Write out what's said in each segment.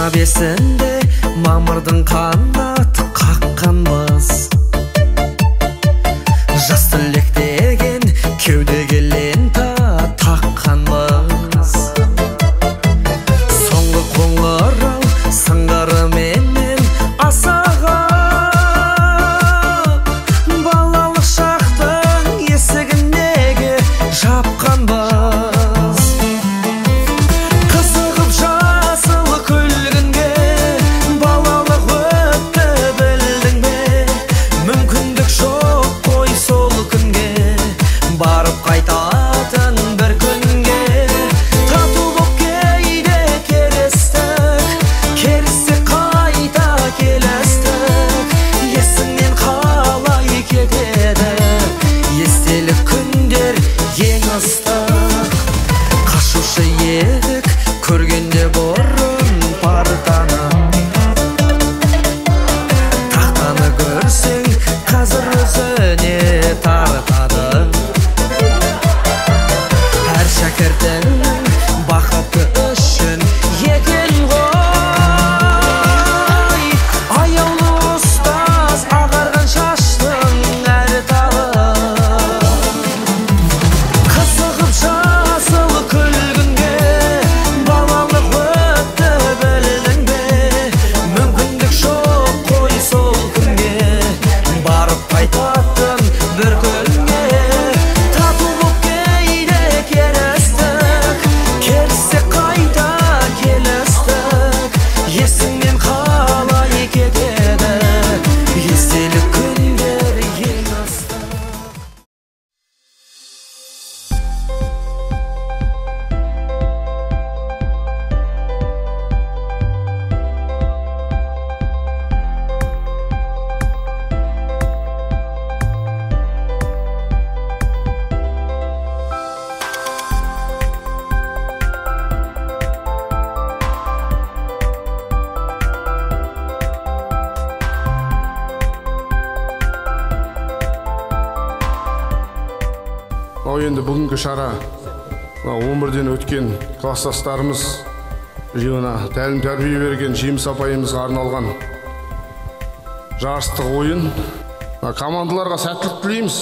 бесінде мамырдың қанаты қаққанбыз. Жас түлек деген кеудеге лента таққанбыз. Соңғы қоңырау сыңғырыменен асаған, балалық шақтың есігін неге жапқанбыз. Қызығып жасыл күлгінге балалық өтті білдің бе? Мүмкіндік жоқ қой сол күнге, барып қайтатын бір күнге. Тату боп кейде керістік, керістік қайта келістік. Есіңнен қалай кетеді естелік күндер ең ыстық. Қашушы едік көргенде бұрын партаны, тақтаны көрсең қазір өзіне тартады. Әр шәкірттің бақыты үшін екен ғой. Аяулы ұстаз ағарған шаштың әр талы. Қызығып жасыл күлгінге балалық өтті білдің бе? Мүмкіндік жоқ қой сол күнге, барып қайтатын бір күнге. Тату боп кейде керістік, керістік қайта келістік. Есіңнен қалай кетеді естелік күндер ең ыстық. Енді бүгінгі шара 11-ден өткен класстастарымыз жиыны, тәлім тәрбие берген Жеміс апайымызға арналған жарыстық ойын. Командаларға сәттілік тілейміз.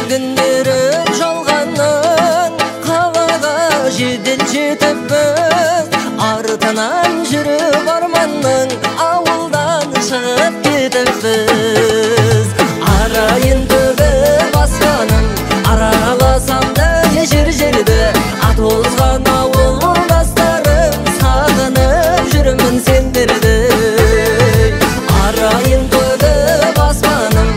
Күндерім жалғаннан қалаға жедел жетіп біз, артынан жүріп арманның ауылдан шығып кетіп біз. Арайын төгіп аспаным, араласам да жер-жерді, атолған ауылдастарым, сағынып жүрмін сендерді. Арайын төгіп аспаным,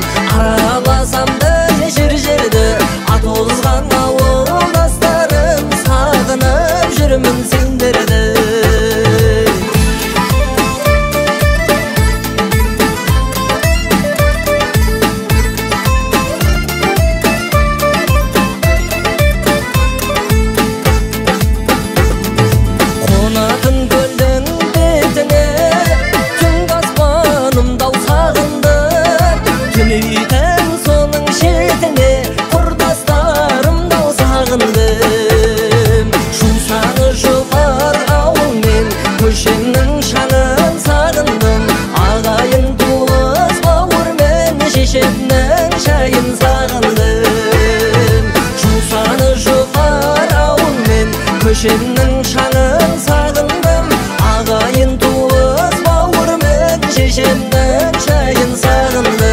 шешемнің шаңын сағындым, ағайын туыс бауырмен шешемнің шайын сағындым.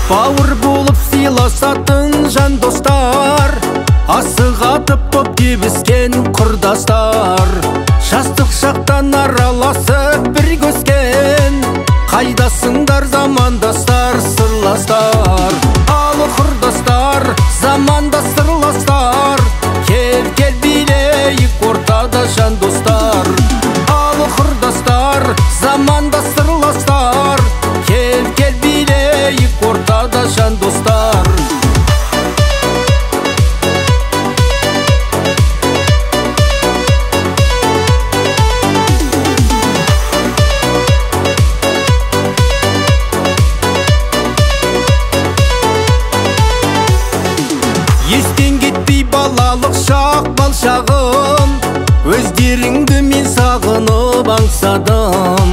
Бауыр болып сыйласатын жан достар, асығатып боп кебіскен құрдастар, жастық шақтан араласып бірге өскен, қайдасыңдар замандастар, сырластар. Алы құрдастар, замандас сырластар, кел билейік ортада жан достар. Алы құрдастар, замандас сырластар, кел билейік ортада жан достар. Естен кетпей балалық шақ бал шағым, өздеріңді мен сағынып аңсадым.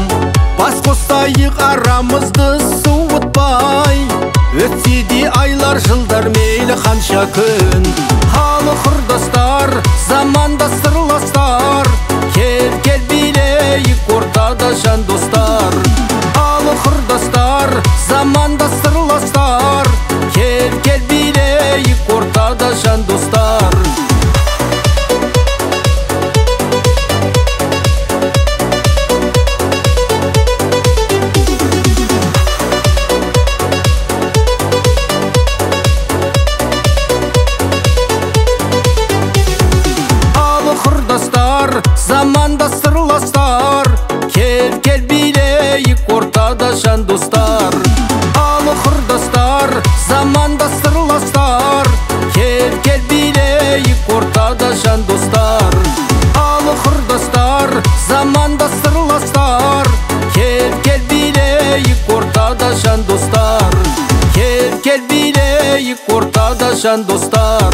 Бас қосайық арамызды суытпай, өтсе де айлар жылдар мейлі қанша күн. Алы құрдастар, заманда сырластар, кел билейік ортада жан достар. Алы құрдастар, заманда сырластар, кел билейік ортада жан достар. Заманда сырластар, кел билейік ортада жан достар. Алы құрдастар, заманда сырластар, кел билейік ортада жан достар. Алы құрдастар, заманда сырластар, кел билейік ортада жан достар. Кел билейік ортада жан достар.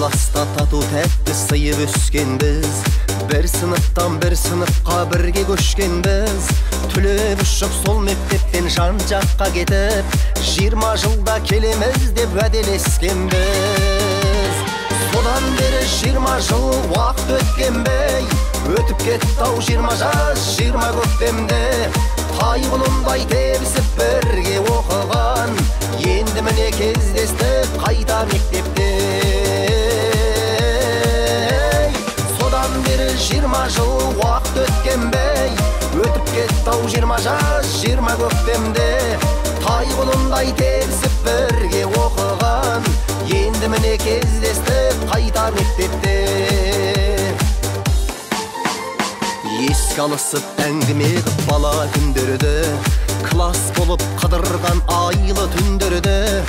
класста тату тәтті сыйып өскенбіз, бір сыныптан бір сыныпқа бірге көшкенбіз. Түлеп ұшып сол мектептен жан жаққа кетіп, 20 жылда келеміз деп уәделескенбіз. Содан бері 20 жыл уақыт өткенбей, өтіп кетті-ау 20 жас 20 көктемде. Тайғұлындай тебісіп бірге оқыған, енді міне кездестік қайта мектепте. Содан бері 20 жыл уақыт өткенбей, өтіп кетті-ау 20 жас 20 көктемде. Тайғұлындай тебісіп бірге оқыған, енді міне кездестік қайта мектепте. Еске алысып әңгіме қып бала күндерді, класс болып қыдырған айлы түндерді.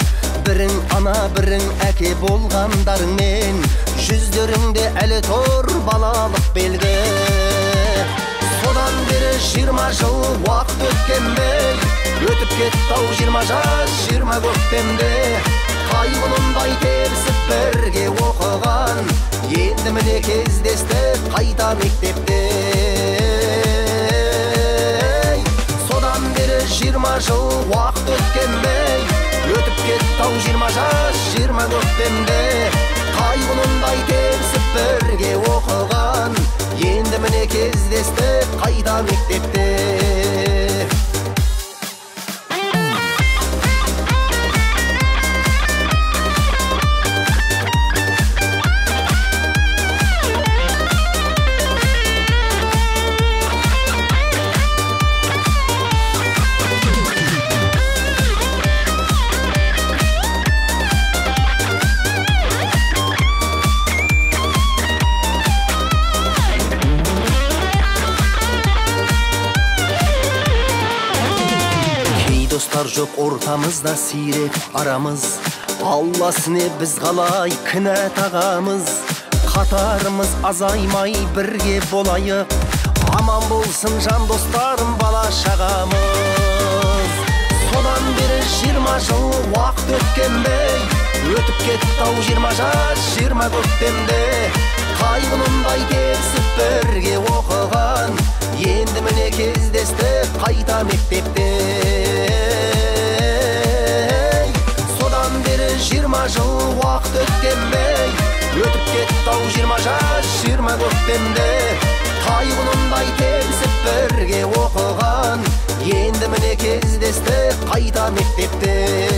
Бірің ана бірің әке болғандарыңмен, жүздеріңде әлі тұр балалық белгі. содан бері 20 жыл уақыт өткенде, өтіп кетті-ау 20 жас 20 көктемде. Қайғылындай терісіп бірге оқыған, енді міне кездестік қайта мектепте. Содан бері 20 жыл уақыт өткенде, өтіп кетті-ау 20 жас 20 көктемде. Қайғылындай терісіп бірге оқыған, енді міне кездестік қайта мектепте. Достар жоқ ортамызда сирек арамыз, Алласыне біз қалай кінә тағамыз. Қатарымыз азаймай бірге болайық, аман болсын жан достарым бала шағамыз. Содан бері 20 жыл уақыт өткенде, өтіп кетті-ау 20 жас 20 көктемде. Қайғылындай терісіп бірге оқыған, енді міне кездестік қайта мектепте. Содан бері 20 жыл уақыт өткенде, өтіп кетті-ау 20 жас 20 көктемде. Қайғылындай терісіп бірге оқыған, енді міне кездестік қайта мектепте.